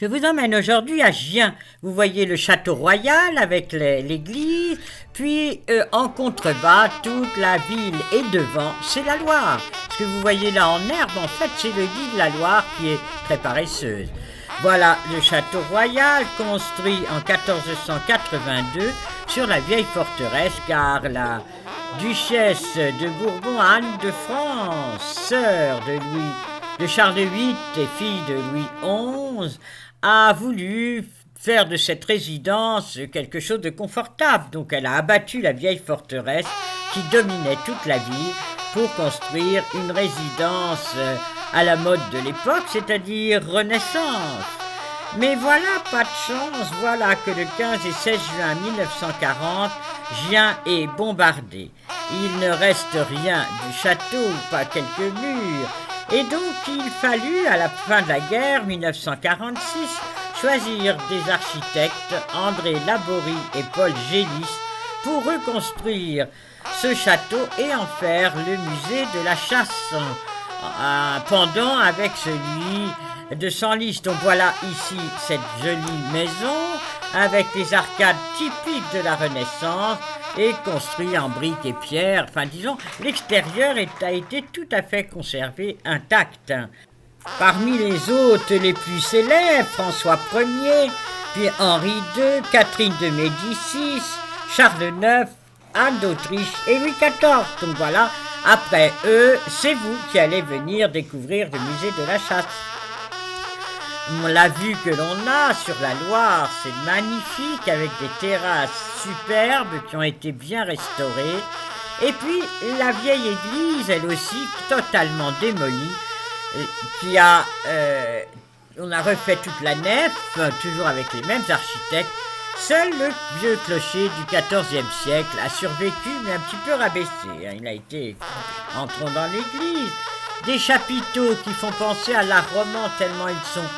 Je vous emmène aujourd'hui à Gien. Vous voyez le château royal avec l'église, puis en contrebas, toute la ville et devant, c'est la Loire. Ce que vous voyez là en herbe, en fait, c'est le lit de la Loire qui est très paresseuse. Voilà le château royal construit en 1482 sur la vieille forteresse, car la duchesse de Bourbon, Anne de France, sœur de Charles VIII et fille de Louis XI, a voulu faire de cette résidence quelque chose de confortable. Donc elle a abattu la vieille forteresse qui dominait toute la ville pour construire une résidence à la mode de l'époque, c'est-à-dire Renaissance. Mais voilà, pas de chance, voilà que le 15 et 16 juin 1940, Gien est bombardé. Il ne reste rien du château, pas quelques murs. Et donc il fallut, à la fin de la guerre, 1946, choisir des architectes, André Laborie et Paul Gélis, pour reconstruire ce château et en faire le musée de la chasse, pendant avec celui de Senlis. Donc voilà ici cette jolie maison avec les arcades typiques de la Renaissance et construit en briques et pierres. Enfin disons, l'extérieur a été tout à fait conservé intact. Parmi les hôtes les plus célèbres, François Ier, puis Henri II, Catherine de Médicis, Charles IX, Anne d'Autriche et Louis XIV. Donc voilà, après eux, c'est vous qui allez venir découvrir le musée de la chasse. La vue que l'on a sur la Loire, c'est magnifique, avec des terrasses superbes qui ont été bien restaurées. Et puis la vieille église, elle aussi, totalement démolie, on a refait toute la nef, toujours avec les mêmes architectes. Seul le vieux clocher du XIVe siècle a survécu, mais un petit peu rabaissé. Il a été, entrons dans l'église, des chapiteaux qui font penser à l'art roman tellement ils sont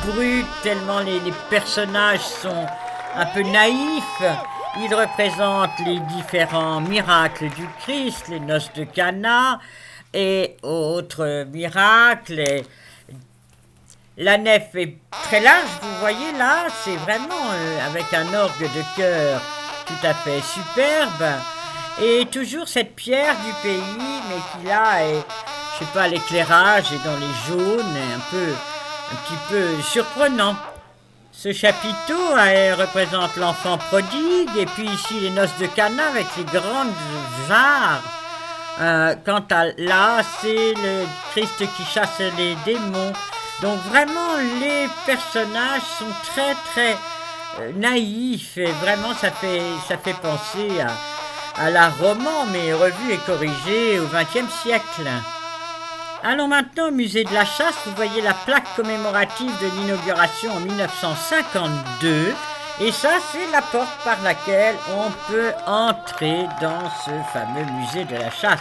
bruts, tellement les personnages sont un peu naïfs. Ils représentent les différents miracles du Christ, les noces de Cana et autres miracles. Et la nef est très large, vous voyez là, c'est vraiment avec un orgue de chœur tout à fait superbe. Et toujours cette pierre du pays, mais qui là est, je sais pas, l'éclairage est dans les jaunes, un petit peu surprenant. Ce chapiteau représente l'enfant prodigue, et puis ici les noces de Cana avec les grandes jarres. Quant à là, c'est le Christ qui chasse les démons. Donc vraiment, les personnages sont très très naïfs, et vraiment ça fait penser à l'art roman, mais revu et corrigé au XXe siècle. Allons maintenant au musée de la chasse. Vous voyez la plaque commémorative de l'inauguration en 1952. Et ça, c'est la porte par laquelle on peut entrer dans ce fameux musée de la chasse.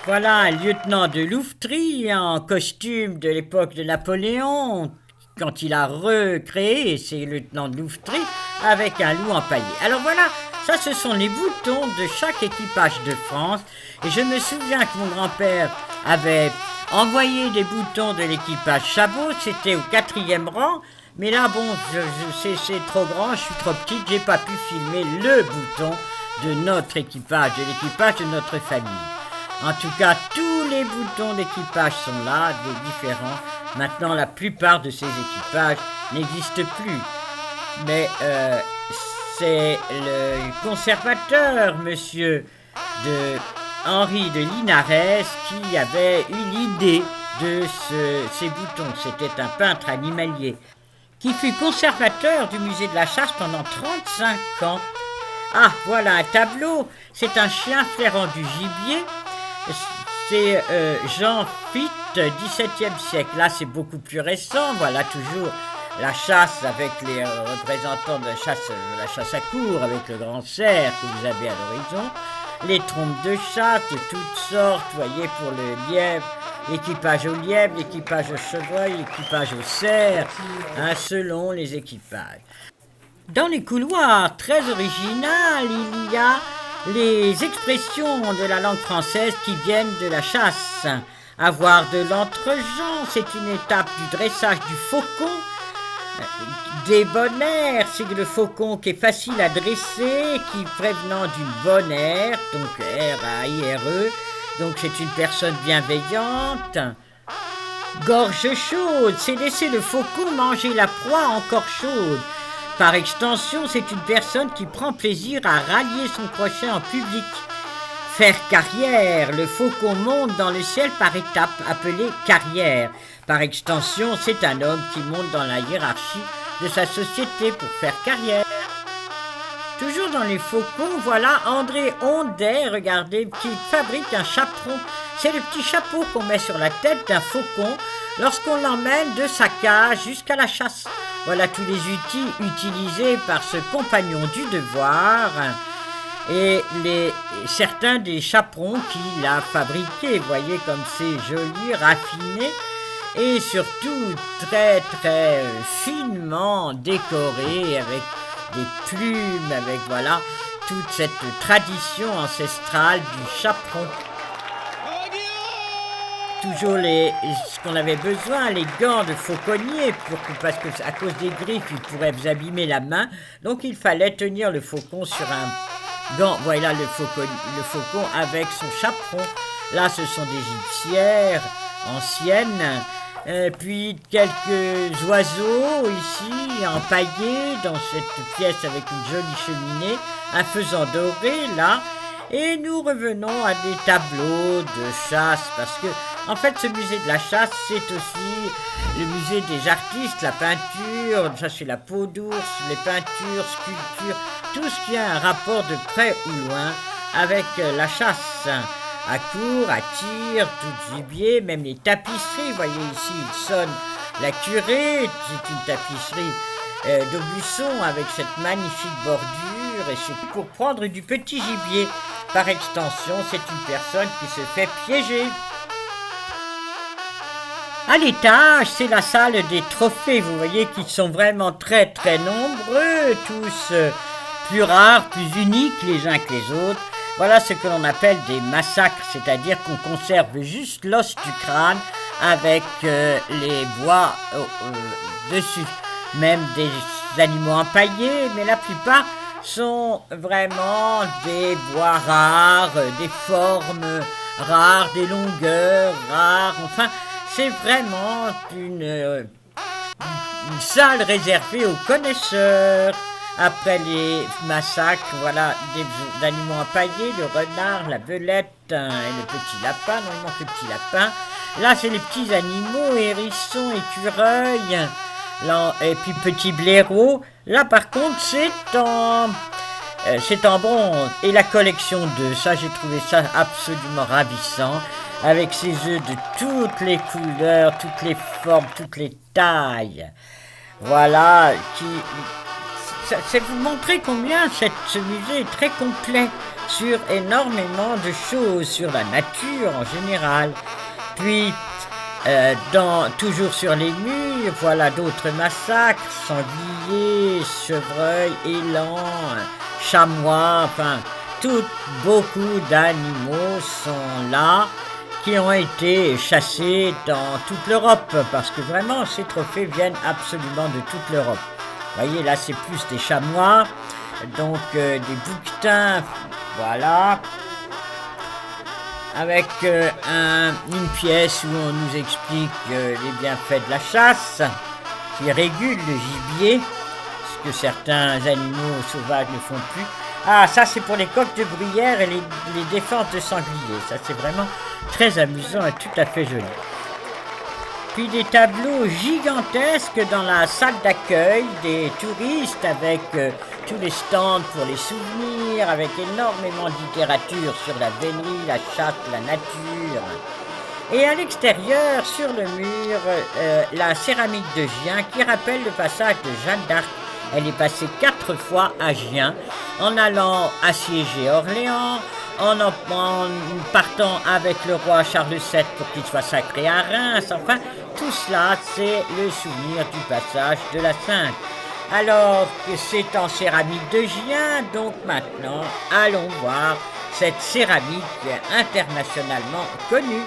Voilà un lieutenant de louveterie en costume de l'époque de Napoléon, quand il a recréé ses lieutenants de louveterie avec un loup empaillé. Alors voilà, ça ce sont les boutons de chaque équipage de France. Et je me souviens que mon grand-père avait envoyé des boutons de l'équipage Chabot, c'était au 4e rang. Mais là, bon, c'est trop grand, je suis trop petite, j'ai pas pu filmer le bouton de notre équipage, de l'équipage de notre famille. En tout cas, tous les boutons d'équipage sont là, des différents. Maintenant, la plupart de ces équipages n'existent plus. Mais c'est le conservateur, monsieur Henri de Linares, qui avait eu l'idée de ces boutons. C'était un peintre animalier qui fut conservateur du musée de la chasse pendant 35 ans. Ah, voilà un tableau. C'est un chien flairant du gibier. C'est Jean Fitte, XVIIe siècle. Là, c'est beaucoup plus récent. Voilà toujours la chasse avec les représentants de la chasse à courre, avec le grand cerf que vous avez à l'horizon. Les trompes de chasse de toutes sortes, vous voyez, pour le lièvre, l'équipage au lièvre, l'équipage au chevreuil, l'équipage au cerf, selon les équipages. Dans les couloirs très originales, il y a les expressions de la langue française qui viennent de la chasse. Avoir de l'entre-gens, c'est une étape du dressage du faucon Débonnaire, c'est le faucon qui est facile à dresser, qui prévenant d'une bonne ère, donc R-A-I-R-E, donc c'est une personne bienveillante. Gorge chaude, c'est laisser le faucon manger la proie encore chaude. Par extension, c'est une personne qui prend plaisir à rallier son prochain en public. Faire carrière, le faucon monte dans le ciel par étapes, appelée carrière. Par extension, c'est un homme qui monte dans la hiérarchie de sa société pour faire carrière. Toujours dans les faucons, voilà André Hondet, regardez, qui fabrique un chaperon. C'est le petit chapeau qu'on met sur la tête d'un faucon lorsqu'on l'emmène de sa cage jusqu'à la chasse. Voilà tous les outils utilisés par ce compagnon du devoir et certains des chaperons qu'il a fabriqués. Voyez comme c'est joli, raffiné et surtout très très finement décoré avec des plumes, avec voilà toute cette tradition ancestrale du chaperon. Toujours ce qu'on avait besoin, les gants de fauconnier, parce que à cause des griffes, ils pourraient vous abîmer la main. Donc il fallait tenir le faucon sur un gant. Voilà le faucon avec son chaperon. Là, ce sont des gypsières anciennes. Puis quelques oiseaux ici, empaillés dans cette pièce avec une jolie cheminée, un faisan doré là. Et nous revenons à des tableaux de chasse, parce que, en fait, ce musée de la chasse, c'est aussi le musée des artistes, la peinture, ça c'est la peau d'ours, les peintures, sculptures, tout ce qui a un rapport de près ou loin avec la chasse. À court, à tir, tout gibier, même les tapisseries, vous voyez ici, il sonne la curée, c'est une tapisserie d'Aubusson avec cette magnifique bordure, et c'est pour prendre du petit gibier. Par extension, c'est une personne qui se fait piéger. À l'étage, c'est la salle des trophées, vous voyez, qui sont vraiment très très nombreux, tous plus rares, plus uniques les uns que les autres. Voilà ce que l'on appelle des massacres, c'est-à-dire qu'on conserve juste l'os du crâne avec les bois dessus. Même des animaux empaillés, mais la plupart sont vraiment des bois rares, des formes rares, des longueurs rares. Enfin, c'est vraiment une salle réservée aux connaisseurs. Après les massacres, voilà, des animaux empaillés, le renard, la belette et le petit lapin. Non, il manque le petit lapin. Là, c'est les petits animaux, hérissons, écureuils, là, et puis petits blaireaux. Là, par contre, c'est en bronze. Et la collection d'œufs, ça, j'ai trouvé ça absolument ravissant, avec ces œufs de toutes les couleurs, toutes les formes, toutes les tailles. Voilà, c'est vous montrer combien ce musée est très complet sur énormément de choses, sur la nature en général. Puis, toujours sur les murs, voilà d'autres massacres, sangliers, chevreuils, élans, chamois, enfin, beaucoup d'animaux sont là, qui ont été chassés dans toute l'Europe, parce que vraiment, ces trophées viennent absolument de toute l'Europe. Vous voyez, là, c'est plus des chamois, donc des bouquetins, voilà, avec une pièce où on nous explique les bienfaits de la chasse, qui régule le gibier, ce que certains animaux sauvages ne font plus. Ah, ça, c'est pour les coqs de bruyère et les défenses de sangliers. Ça, c'est vraiment très amusant et tout à fait joli. Puis des tableaux gigantesques dans la salle d'accueil des touristes avec tous les stands pour les souvenirs, avec énormément de littérature sur la vénerie, la chasse, la nature. Et à l'extérieur, sur le mur, la céramique de Gien qui rappelle le passage de Jeanne d'Arc. Elle est passée 4 fois à Gien, en allant assiéger Orléans, en partant avec le roi Charles VII pour qu'il soit sacré à Reims. Enfin, tout cela, c'est le souvenir du passage de la Sainte. Alors que c'est en céramique de Gien, donc maintenant, allons voir cette céramique internationalement connue.